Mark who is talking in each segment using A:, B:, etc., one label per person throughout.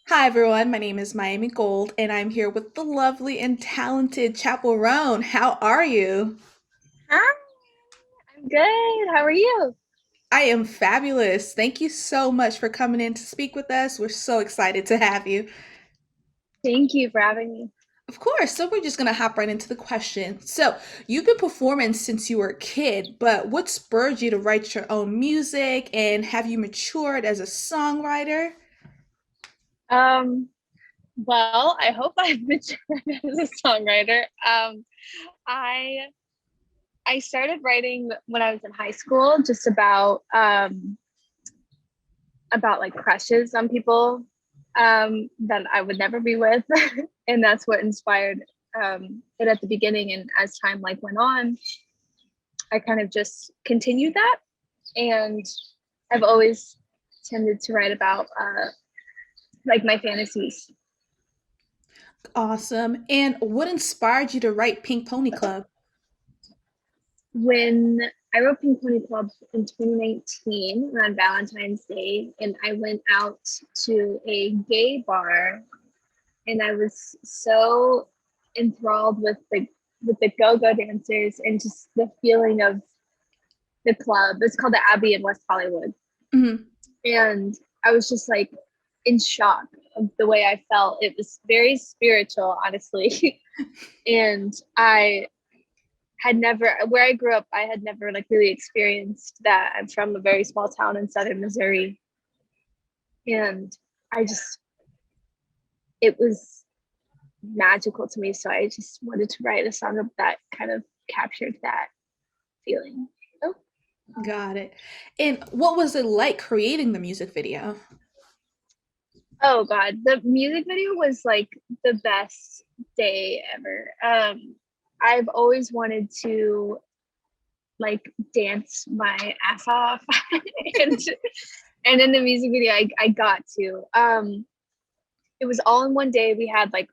A: Hi everyone, my name is Miami Gold and I'm here with the lovely and talented Chappell Roan. How are you?
B: Hi, I'm good. How are you?
A: I am fabulous. Thank you so much for coming in to speak with us. We're so excited to have you.
B: Thank you for having me.
A: Of course, so we're just gonna hop right into the question. So, you've been performing since you were a kid, but what spurred you to write your own music and have you matured as a songwriter?
B: Um, well, I hope I've matured as a songwriter. I I started writing when I was in high school, just about like crushes on people that I would never be with, and that's what inspired it at the beginning. And as time like went on, I kind of just continued that, and I've always tended to write about like my fantasies.
A: Awesome. And what inspired you to write Pink Pony Club?
B: When I wrote Pink Pony Club in 2019 around Valentine's Day, and I went out to a gay bar, and I was so enthralled with the go-go dancers and just the feeling of the club. It's called the Abbey in West Hollywood,
A: Mhm.
B: and I was just like in shock of the way I felt. It was very spiritual, honestly, and I had never where I grew up, I had never like really experienced that. I'm from a very small town in southern Missouri. And I just it was magical to me. So I just wanted to write a song that kind of captured that feeling. Oh,
A: Got it. And what was it like creating the music video?
B: oh God. The music video was like the best day ever. I've always wanted to like dance my ass off and and in the music video I got to it was all in one day. We had like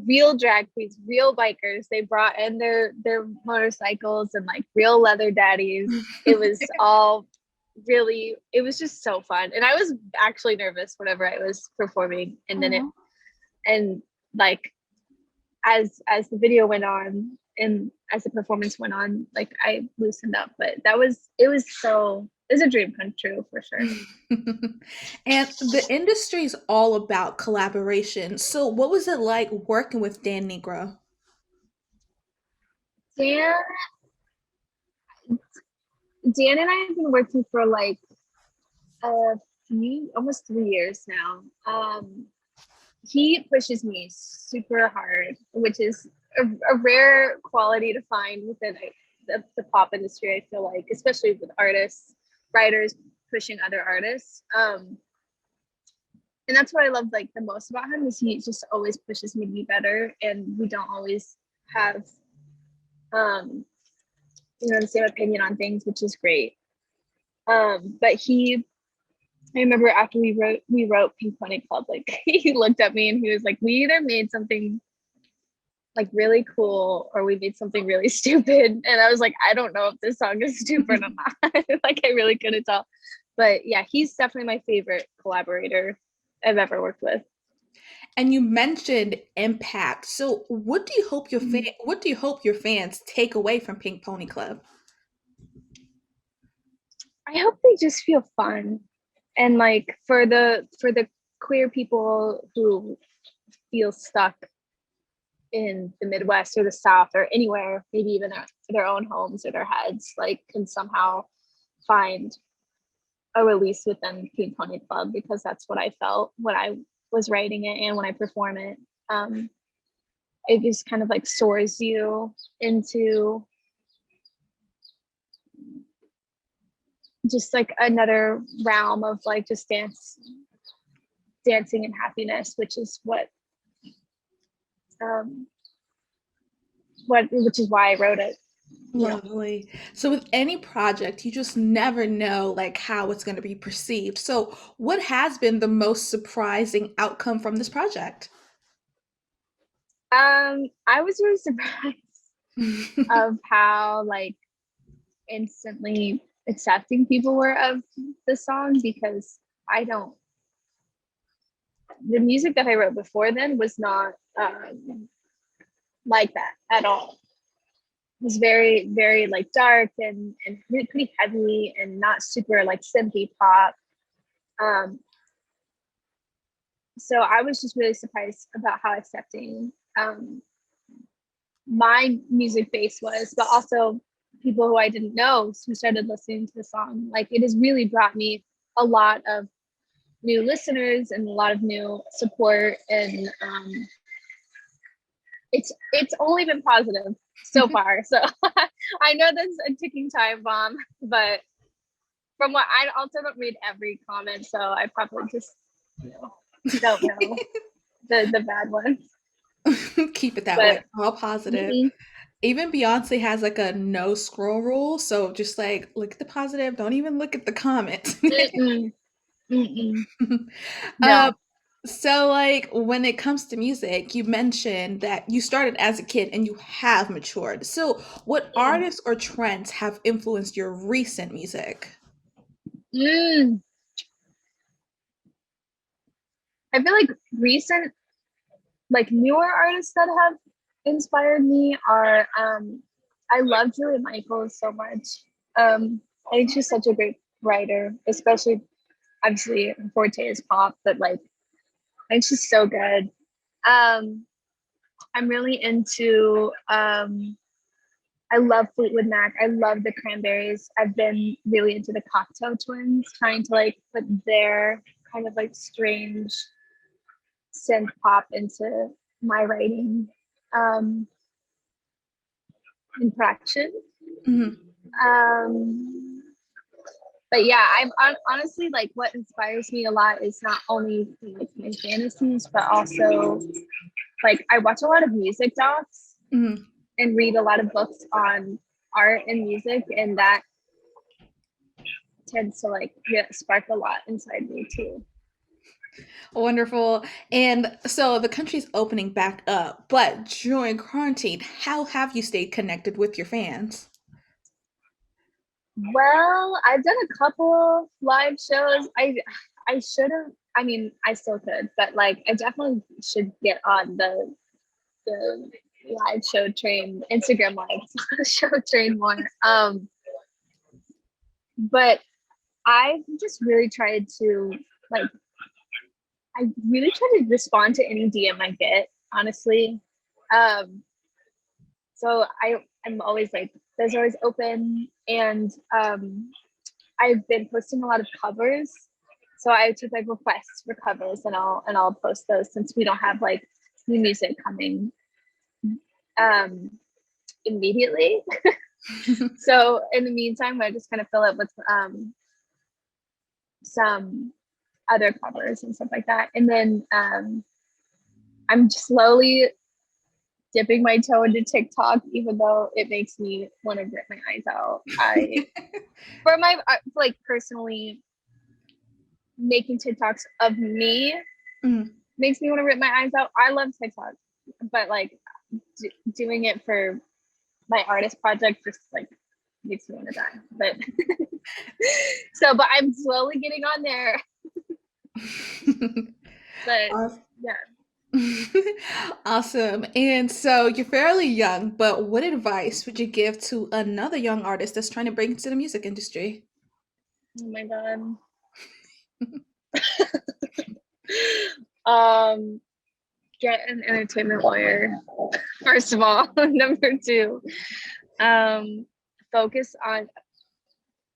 B: real drag queens, real bikers. They brought in their motorcycles and like real leather daddies. It was all really it was just so fun. And I was actually nervous whenever I was performing, and then it
A: Aw.
B: and like as the video went on and as the performance went on, like I loosened up. But it was so it was a dream come true for sure.
A: And the industry is all about collaboration. So, what was it like working with Dan Negro?
B: Dan Dan and I have been working for like a few, almost 3 years now. He pushes me super hard, which is a rare quality to find within the pop industry. I feel like, especially with artists, writers pushing other artists. And that's what I love like the most about him is he just always pushes me to be better, and we don't always have um, the same opinion on things, which is great. But he I remember after we wrote Pink Pony Club, like he looked at me and he was like, "We either made something like really cool or we made something really stupid." And I was like, "I don't know if this song is stupid or not." Like I really couldn't tell. But yeah, he's definitely my favorite collaborator I've ever worked with.
A: And you mentioned impact. So, what do you hope your fans take away from Pink Pony Club?
B: I hope they just feel fun, and like for the queer people who feel stuck in the Midwest or the South or anywhere, maybe even at their own homes or their heads, like can somehow find a release within Pink Pony Club, because that's what I felt when I was writing it and when I perform it. Um, it just kind of like soars you into just like another realm of like just dancing and happiness, which is um, which is why I wrote it. You know,
A: Lovely. So, with any project, you just never know like how it's going to be perceived. So, what has been the most surprising outcome from this project?
B: I was really surprised of how like instantly accepting people were of the song, because I don't the music that I wrote before then was not like that at all. It was very, very like dark and really pretty heavy and not super like synthy pop. Um, so I was just really surprised about how accepting my music base was, but also people who I didn't know who started listening to the song. Like it has really brought me a lot of new listeners and a lot of new support, and it's only been positive so far. So I know that's a ticking time bomb, but from what I also don't read every comment, so I probably just you know don't know the bad ones.
A: Keep it that way,
B: But
A: all positive.
B: mhm,
A: Even Beyonce has like a no scroll rule, so just like look at the positive, don't even look at the comments.
B: mm-mm, mm-mm,
A: Um,
B: no.
A: so like when it comes to music, you mentioned that you started as a kid and you have matured. So what
B: Mm,
A: artists or trends have influenced your recent music?
B: mm. I feel like recent, like newer artists that have inspired me are I love Julia Michaels so much. I think she's such a great writer, especially obviously her forte is pop, but like I think she's so good. I'm really into I love Fleetwood Mac. I love the Cranberries. I've been really into the Cocktail Twins, trying to like put their kind of like strange synth pop into my writing in production.
A: Mhm.
B: Um, but yeah, honestly like what inspires me a lot is not only like my fantasies, but also like I watch a lot of music docs
A: Mhm.
B: and read a lot of books on art and music, and that tends to like yeah, spark a lot inside me too.
A: Wonderful. And so the country's opening back up, but during quarantine, how have you stayed connected with your fans?
B: Well, I've done a couple live shows. I should have. I mean, I still could, but like, I definitely should get on the live show train, Instagram live show train more. But I've just really tried to like. I really try to respond to any DM I get, honestly. Um, so I'm always like, those are always open, and I've been posting a lot of covers. So I took like requests for covers, and I'll post those since we don't have like new music coming um immediately. So in the meantime, I just kind of fill it with some other covers and stuff like that. And then I'm slowly dipping my toe into TikTok, even though it makes me want to rip my eyes out. I for my like personally making TikToks of me
A: Mhm.
B: makes me want to rip my eyes out. I love TikTok, but like doing it for my artist project just like makes me want to die. But so, but I'm slowly getting on there. But
A: Awes-
B: yeah,
A: Awesome. And so you're fairly young, but what advice would you give to another young artist that's trying to break into the music industry?
B: oh my god. Um, get an entertainment lawyer. First of all, number two, um, focus on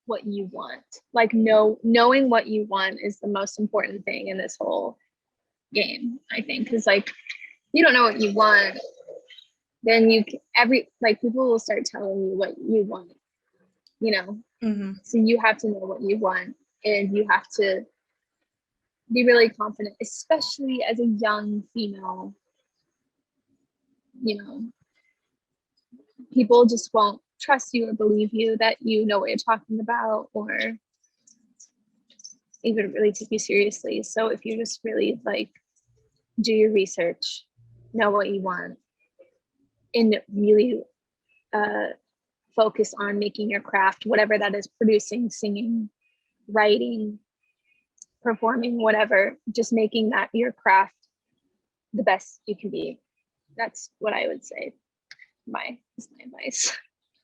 B: what you want. Like knowing what you want is the most important thing in this whole game, I think, because like you don't know what you want, then every like people will start telling you what you want, you know.
A: Hmm.
B: So you have to know what you want, and you have to be really confident, especially as a young female. You know, people just won't trust you or believe you that you know what you're talking about, or even really take you seriously. So if you just really like do your research, know what you want, and really uh, focus on making your craft, whatever that is, producing, singing, writing, performing, whatever, just making that your craft the best you can be. That's what I would say. Is my advice.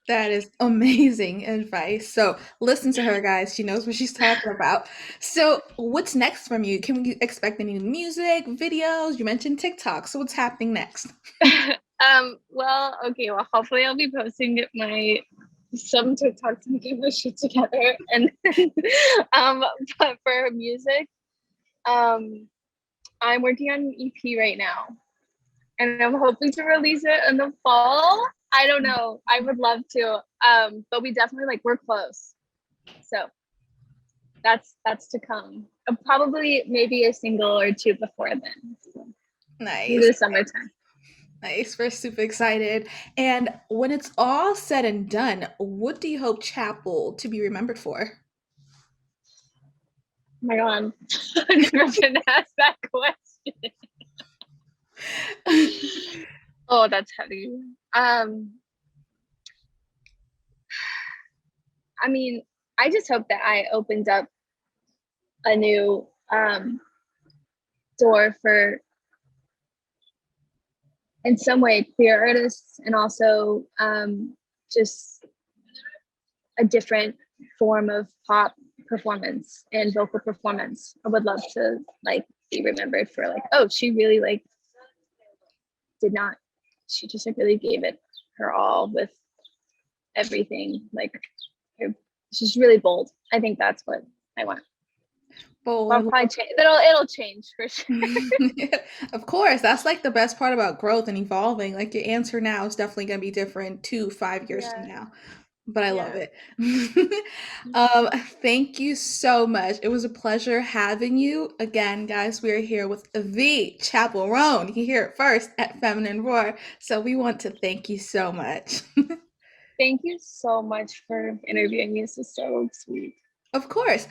A: That is amazing advice. So listen to her, guys. She knows what she's talking about. So what's next from you? Can we expect any music, videos? You mentioned TikTok. So what's happening next?
B: Well, okay, well, hopefully I'll be posting my some TikToks and get my shit together. And then, um, but for music, um, I'm working on an EP right now, and I'm hoping to release it in the fall. I don't know. I would love to. But we definitely like we're close. So that's to come. Probably maybe a single or two before then. So maybe
A: Nice.
B: the summertime.
A: Nice. We're super excited. And when it's all said and done, what do you hope Chapel to be remembered for?
B: Oh my god, I've never been asked that question. Oh, that's heavy. I mean, I just hope that I opened up a new door for, in some way, queer artists, and also just a different form of pop performance and vocal performance. I would love to like be remembered for like, oh, she really like did not, she just like really gave it her all with everything. Like, she's really bold. I think that's what I want.
A: Oh, I
B: I'll probably change. It'll change for sure.
A: Of course, that's like the best part about growth and evolving. Like your answer now is definitely going to be different 2, 5 years from
B: Yeah,
A: now. But I love
B: yeah.
A: it. Thank you so much. It was a pleasure having you. Again, guys, we are here with the Chappell Roan. You hear it first at Feminine Roar. So we want to thank you so much.
B: Thank you so much for interviewing me. This is so sweet.
A: Of course.